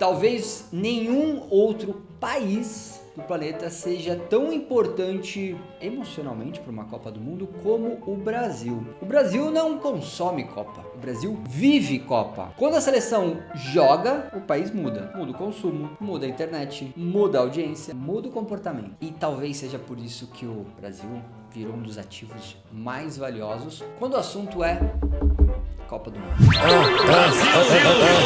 Talvez nenhum outro país do planeta seja tão importante emocionalmente para uma Copa do Mundo como o Brasil. O Brasil não consome Copa, o Brasil vive Copa. Quando a seleção joga, o país muda. Muda o consumo, muda a internet, muda a audiência, muda o comportamento. E talvez seja por isso que o Brasil virou um dos ativos mais valiosos quando o assunto é Copa do Mundo.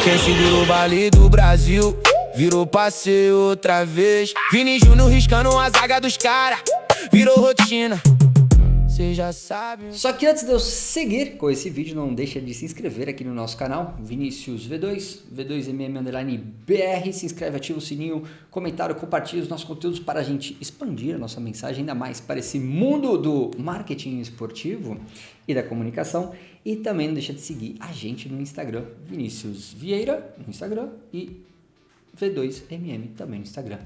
Quem segura o baile do Brasil virou passeio outra vez. Vini Júnior riscando a zaga dos cara, virou rotina. Cê já sabe. Só que antes de eu seguir com esse vídeo, não deixa de se inscrever aqui no nosso canal, Vinícius V2, V2MM_BR. Se inscreve, ativa o sininho, comentário, compartilha os nossos conteúdos para a gente expandir a nossa mensagem ainda mais para esse mundo do marketing esportivo e da comunicação. E também não deixa de seguir a gente no Instagram, Vinícius Vieira no Instagram e V2MM também no Instagram.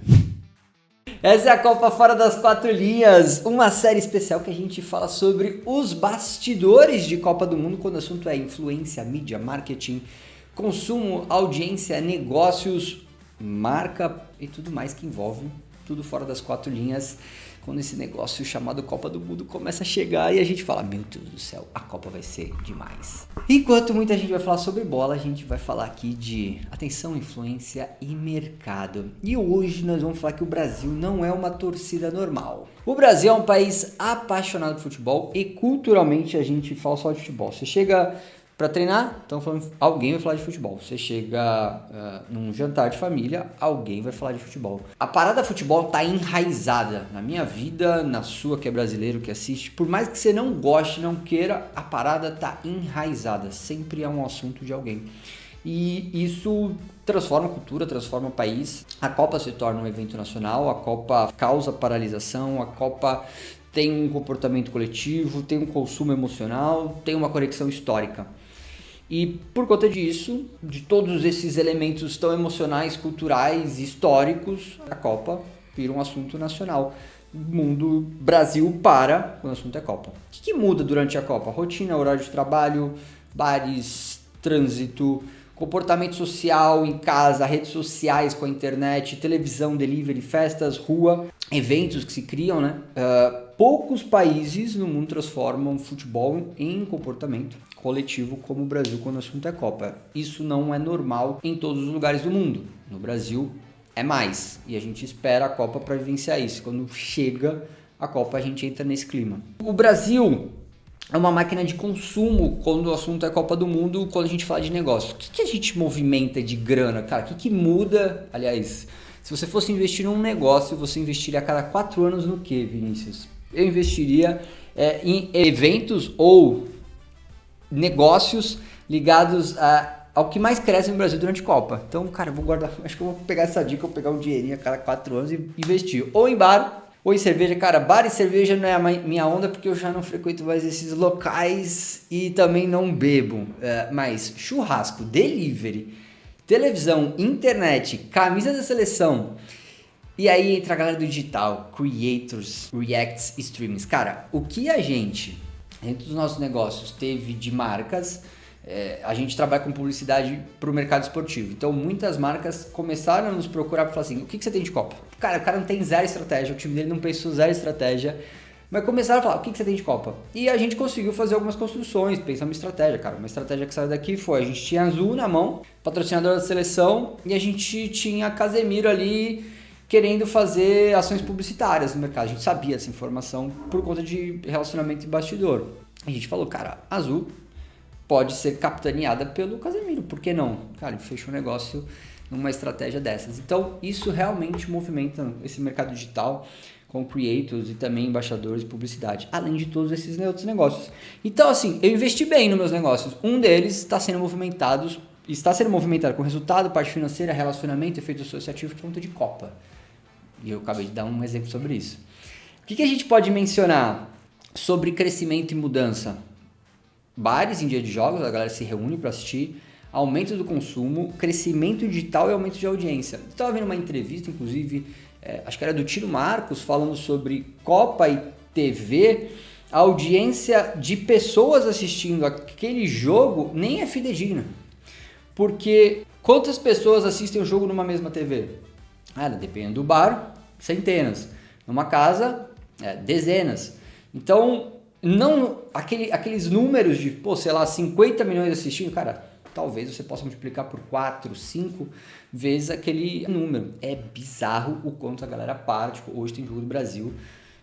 Essa é a Copa Fora das Quatro Linhas, uma série especial que a gente fala sobre os bastidores de Copa do Mundo, quando o assunto é influência, mídia, marketing, consumo, audiência, negócios, marca e tudo mais que envolve tudo fora das quatro linhas. Quando esse negócio chamado Copa do Mundo começa a chegar e a gente fala, meu Deus do céu, a Copa vai ser demais. Enquanto muita gente vai falar sobre bola, a gente vai falar aqui de atenção, influência e mercado. E hoje nós vamos falar que o Brasil não é uma torcida normal. O Brasil é um país apaixonado por futebol e culturalmente a gente fala só de futebol. Você chega para treinar, então alguém vai falar de futebol. Você chega num jantar de família, alguém vai falar de futebol. A parada futebol tá enraizada na minha vida, na sua que é brasileiro, que assiste. Por mais que você não goste, não queira, a parada tá enraizada. Sempre é um assunto de alguém. E isso transforma a cultura, transforma o país. A Copa se torna um evento nacional, a Copa causa paralisação, a Copa tem um comportamento coletivo, tem um consumo emocional, tem uma conexão histórica. E por conta disso, de todos esses elementos tão emocionais, culturais, históricos, a Copa vira um assunto nacional. O mundo, Brasil para quando o assunto é Copa. O que muda durante a Copa? Rotina, horário de trabalho, bares, trânsito, comportamento social em casa, redes sociais com a internet, televisão, delivery, festas, rua, eventos que se criam, né? Poucos países no mundo transformam futebol em comportamento coletivo como o Brasil quando o assunto é Copa. Isso não é normal em todos os lugares do mundo. No Brasil é mais. E a gente espera a Copa para vivenciar isso. Quando chega a Copa a gente entra nesse clima. O Brasil é uma máquina de consumo quando o assunto é Copa do Mundo, quando a gente fala de negócio. O que a gente movimenta de grana, cara? O que muda? Aliás, se você fosse investir num negócio, você investiria a cada 4 anos no quê, Vinícius? Eu investiria em eventos ou negócios ligados ao que mais cresce no Brasil durante a Copa. Então, cara, eu vou guardar, acho que eu vou pegar essa dica, vou pegar um dinheirinho a cada 4 anos e investir. Ou em bar, ou em cerveja. Cara, bar e cerveja não é a minha onda porque eu já não frequento mais esses locais e também não bebo. Mas churrasco, delivery, televisão, internet, camisa da seleção. E aí entra a galera do digital, creators, reacts, streamings. Cara, o que a gente, dentro dos nossos negócios, teve de marcas, a gente trabalha com publicidade para o mercado esportivo. Então, muitas marcas começaram a nos procurar para falar assim, o que você tem de Copa? Cara, o cara não tem zero estratégia, o time dele não pensou zero estratégia, mas começaram a falar, o que você tem de Copa? E a gente conseguiu fazer algumas construções, pensando em estratégia, cara. Uma estratégia que saiu daqui foi, a gente tinha Azul na mão, patrocinador da seleção, e a gente tinha Casemiro ali querendo fazer ações publicitárias no mercado. A gente sabia essa informação por conta de relacionamento de bastidor. A gente falou, cara, Azul pode ser capitaneada pelo Casemiro, por que não? Cara, ele fechou um negócio numa estratégia dessas. Então, isso realmente movimenta esse mercado digital com creators e também embaixadores de publicidade, além de todos esses outros negócios. Então, assim, eu investi bem nos meus negócios. Um deles está sendo movimentado com resultado, parte financeira, relacionamento, efeito associativo por conta de Copa. E eu acabei de dar um exemplo sobre isso. O que a gente pode mencionar sobre crescimento e mudança? Bares em dia de jogos, a galera se reúne para assistir, aumento do consumo, crescimento digital e aumento de audiência. Eu estava vendo uma entrevista, inclusive, acho que era do Tino Marcos, falando sobre Copa e TV. A audiência de pessoas assistindo aquele jogo nem é fidedigna. Porque Quantas pessoas assistem o jogo numa mesma TV? Depende do bar, centenas. Numa casa, dezenas. Então, não aqueles números de, 50 milhões assistindo, cara, talvez você possa multiplicar por 4, 5 vezes aquele número. É bizarro o quanto a galera para. Tipo, hoje tem jogo do Brasil,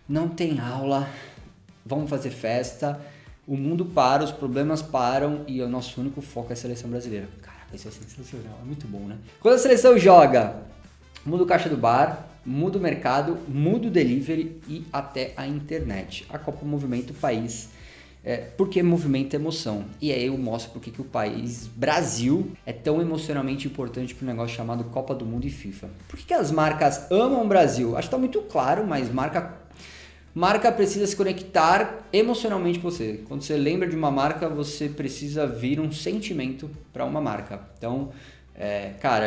não tem aula, vamos fazer festa, o mundo para, os problemas param e o nosso único foco é a seleção brasileira. Caraca, isso é sensacional, é muito bom, né? Quando a seleção joga, muda o caixa do bar, muda o mercado, muda o delivery e até a internet. A Copa movimenta o país, porque movimenta emoção. E aí eu mostro porque que o país Brasil é tão emocionalmente importante para um negócio chamado Copa do Mundo e FIFA. Por que as marcas amam o Brasil? Acho que está muito claro, mas marca precisa se conectar emocionalmente com você. Quando você lembra de uma marca, você precisa vir um sentimento para uma marca. Então,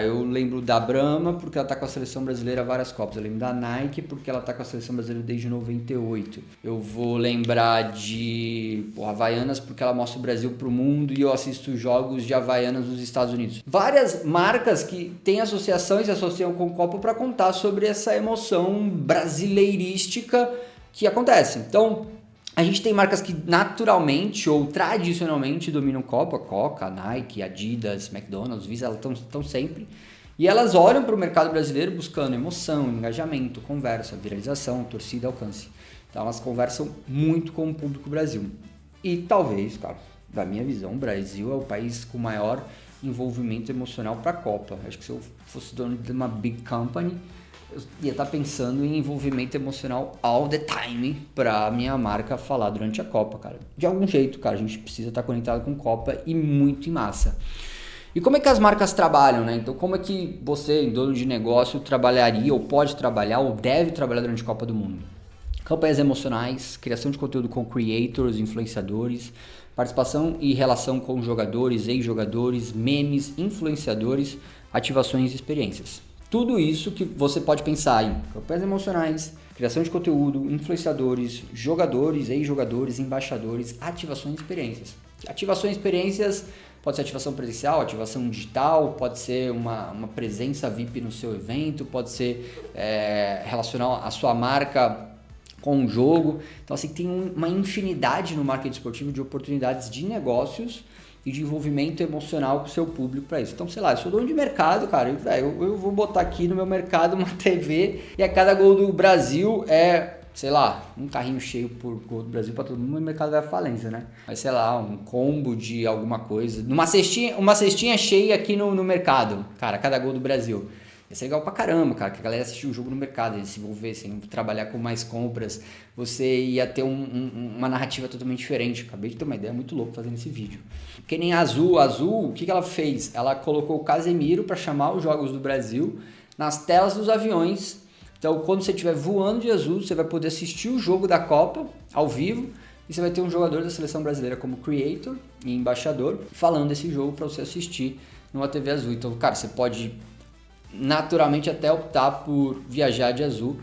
eu lembro da Brahma porque ela tá com a seleção brasileira há várias Copas. Eu lembro da Nike porque ela tá com a seleção brasileira desde 98. Eu vou lembrar de Havaianas porque ela mostra o Brasil pro mundo e eu assisto jogos de Havaianas nos Estados Unidos. Várias marcas que têm associações e se associam com o Copa para contar sobre essa emoção brasileirística que acontece. Então, a gente tem marcas que naturalmente ou tradicionalmente dominam Copa, Coca, Nike, Adidas, McDonald's, Visa, elas estão sempre. E elas olham para o mercado brasileiro buscando emoção, engajamento, conversa, viralização, torcida, alcance. Então elas conversam muito com o público Brasil. E talvez, cara, da minha visão, o Brasil é o país com maior envolvimento emocional para a Copa. Acho que se eu fosse dono de uma big company, eu ia estar pensando em envolvimento emocional all the time pra minha marca falar durante a Copa, cara. De algum jeito, cara, a gente precisa estar conectado com Copa e muito em massa. E como é que as marcas trabalham, né? Então, como é que você, dono de negócio, trabalharia ou pode trabalhar ou deve trabalhar durante a Copa do Mundo? Campanhas emocionais, criação de conteúdo com creators, influenciadores, participação e relação com jogadores, ex-jogadores, memes, influenciadores, ativações e experiências. Tudo isso que você pode pensar em campanhas emocionais, criação de conteúdo, influenciadores, jogadores, ex-jogadores, embaixadores, ativações e experiências. Ativações e experiências pode ser ativação presencial, ativação digital, pode ser uma presença VIP no seu evento, pode ser relacionar a sua marca com o jogo. Então, assim, tem uma infinidade no marketing esportivo de oportunidades de negócios e de envolvimento emocional com o seu público para isso. Então, sei lá, eu sou dono de mercado, cara, eu vou botar aqui no meu mercado uma TV e a cada gol do Brasil sei lá, um carrinho cheio por gol do Brasil para todo mundo, o mercado vai à falência, né? Mas, sei lá, um combo de alguma coisa, uma cestinha cheia aqui no mercado, cara, cada gol do Brasil. Ia ser legal pra caramba, cara, que a galera assistir o jogo no mercado, eles se envolvessem, trabalhar com mais compras, você ia ter uma narrativa totalmente diferente. Acabei de ter uma ideia muito louca fazendo esse vídeo. Que nem a Azul, o que ela fez? Ela colocou o Casemiro para chamar os jogos do Brasil nas telas dos aviões. Então, quando você estiver voando de Azul, você vai poder assistir o jogo da Copa ao vivo e você vai ter um jogador da seleção brasileira como creator e embaixador falando desse jogo para você assistir numa TV Azul. Então, cara, você pode naturalmente até optar por viajar de Azul,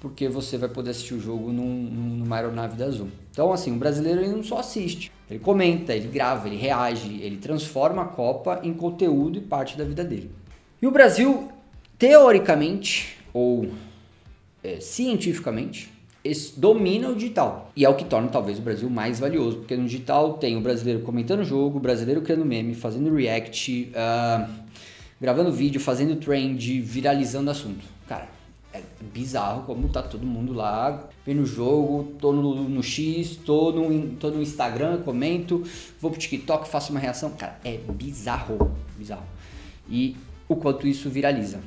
porque você vai poder assistir o jogo numa aeronave da Azul. Então, assim, o brasileiro ele não só assiste, ele comenta, ele grava, ele reage, ele transforma a Copa em conteúdo e parte da vida dele. E o Brasil, teoricamente, ou cientificamente, domina o digital. E é o que torna talvez o Brasil mais valioso, porque no digital tem o brasileiro comentando o jogo, o brasileiro criando meme, fazendo react, gravando vídeo, fazendo trend, viralizando assunto. Cara, é bizarro como tá todo mundo lá vendo o jogo, tô no X, tô no Instagram, comento, vou pro TikTok, faço uma reação. Cara, é bizarro. E o quanto isso viraliza.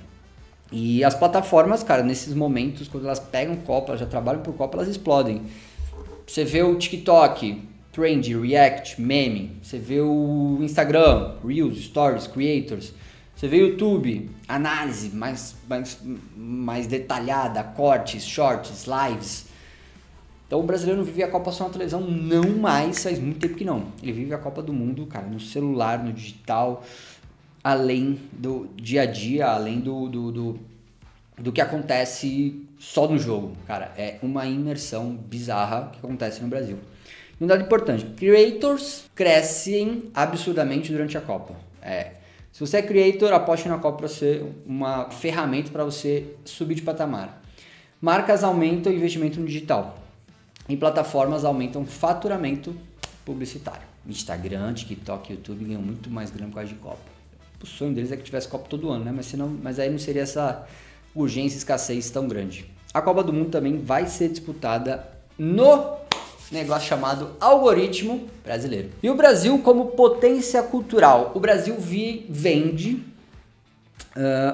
E as plataformas, cara, nesses momentos, quando elas pegam Copa, elas já trabalham por Copa, elas explodem. Você vê o TikTok, trend, react, meme. Você vê o Instagram, Reels, Stories, Creators. Você vê o YouTube, análise mais detalhada, cortes, shorts, lives. Então o brasileiro não vive a Copa só na televisão, não mais, faz muito tempo que não. Ele vive a Copa do Mundo, cara, no celular, no digital, além do dia a dia, além do que acontece só no jogo. Cara, é uma imersão bizarra que acontece no Brasil. E um dado importante, creators crescem absurdamente durante a Copa. Se você é creator, aposte na Copa para ser uma ferramenta para você subir de patamar. Marcas aumentam o investimento no digital. E plataformas aumentam o faturamento publicitário. Instagram, TikTok, YouTube ganham muito mais grana por causa de Copa. O sonho deles é que tivesse Copa todo ano, né? Mas aí não seria essa urgência e escassez tão grande. A Copa do Mundo também vai ser disputada no negócio chamado algoritmo brasileiro. E o Brasil como potência cultural. O Brasil vende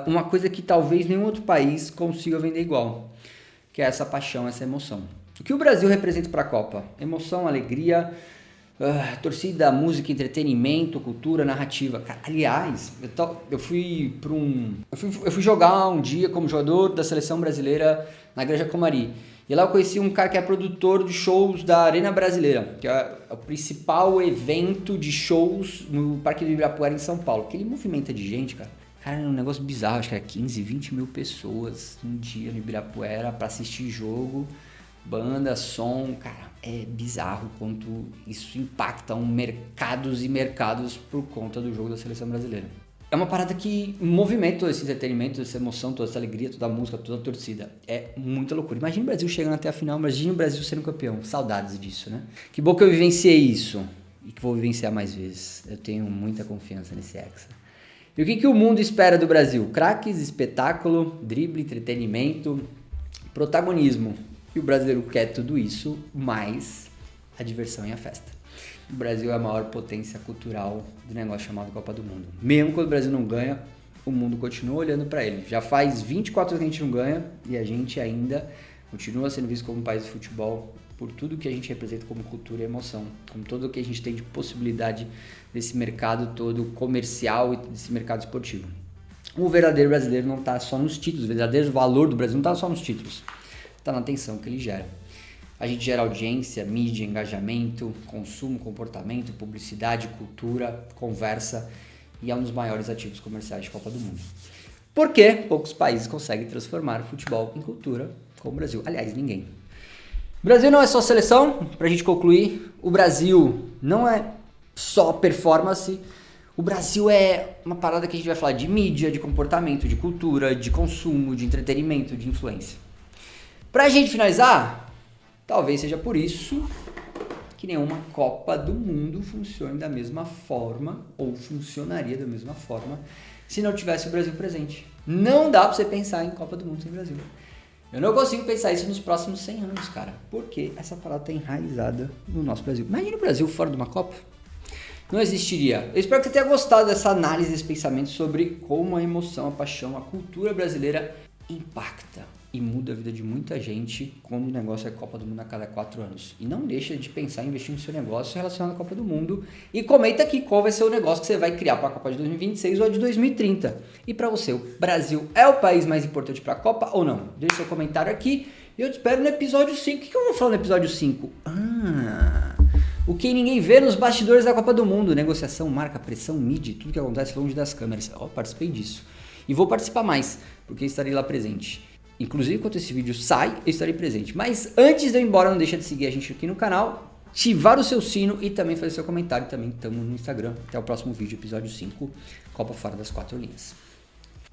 uma coisa que talvez nenhum outro país consiga vender igual, que é essa paixão, essa emoção. O que o Brasil representa para a Copa? Emoção, alegria, torcida, música, entretenimento, cultura, narrativa. Cara, aliás, eu fui jogar um dia como jogador da seleção brasileira na Granja Comari. E lá eu conheci um cara que é produtor de shows da Arena Brasileira, que é o principal evento de shows no Parque do Ibirapuera em São Paulo. Que ele movimenta de gente, cara. Cara, é um negócio bizarro, acho que era 15, 20 mil pessoas um dia no Ibirapuera pra assistir jogo, banda, som. Cara, é bizarro quanto isso impacta mercados e mercados por conta do jogo da seleção brasileira. É uma parada que movimenta todo esse entretenimento, essa emoção, toda essa alegria, toda a música, toda a torcida. É muita loucura. Imagina o Brasil chegando até a final, imagina o Brasil sendo campeão. Saudades disso, né? Que bom que eu vivenciei isso e que vou vivenciar mais vezes. Eu tenho muita confiança nesse Hexa. E o que o mundo espera do Brasil? Craques, espetáculo, drible, entretenimento, protagonismo. E o brasileiro quer tudo isso, mais a diversão e a festa. O Brasil é a maior potência cultural do negócio chamado Copa do Mundo. Mesmo quando o Brasil não ganha, o mundo continua olhando para ele. Já faz 24 anos que a gente não ganha e a gente ainda continua sendo visto como um país de futebol por tudo que a gente representa como cultura e emoção, como tudo o que a gente tem de possibilidade desse mercado todo comercial e desse mercado esportivo. O verdadeiro brasileiro não está só nos títulos, o verdadeiro valor do Brasil não está só nos títulos, está na atenção que ele gera. A gente gera audiência, mídia, engajamento, consumo, comportamento, publicidade, cultura, conversa e é um dos maiores ativos comerciais de Copa do Mundo. Por que poucos países conseguem transformar o futebol em cultura como o Brasil? Aliás, ninguém. O Brasil não é só seleção, pra gente concluir. O Brasil não é só performance. O Brasil é uma parada que a gente vai falar de mídia, de comportamento, de cultura, de consumo, de entretenimento, de influência. Pra gente finalizar, talvez seja por isso que nenhuma Copa do Mundo funcione da mesma forma, ou funcionaria da mesma forma, se não tivesse o Brasil presente. Não dá pra você pensar em Copa do Mundo sem Brasil. Eu não consigo pensar isso nos próximos 100 anos, cara, porque essa parada tá enraizada no nosso Brasil. Imagina o Brasil fora de uma Copa. Não existiria. Eu espero que você tenha gostado dessa análise, desse pensamento sobre como a emoção, a paixão, a cultura brasileira impacta e muda a vida de muita gente quando o negócio é Copa do Mundo a cada 4 anos. E não deixa de pensar em investir no seu negócio relacionado à Copa do Mundo. E comenta aqui qual vai ser o negócio que você vai criar para a Copa de 2026 ou a de 2030. E para você, o Brasil é o país mais importante para a Copa ou não? Deixe seu comentário aqui e eu te espero no episódio 5. O que eu vou falar no episódio 5? O que ninguém vê nos bastidores da Copa do Mundo. Negociação, marca, pressão, mídia, tudo que acontece longe das câmeras. Participei disso. E vou participar mais, porque estarei lá presente. Inclusive, quando esse vídeo sai, eu estarei presente. Mas antes de eu ir embora, não deixa de seguir a gente aqui no canal, ativar o seu sino e também fazer seu comentário. Também estamos no Instagram. Até o próximo vídeo, episódio 5, Copa Fora das 4 Linhas.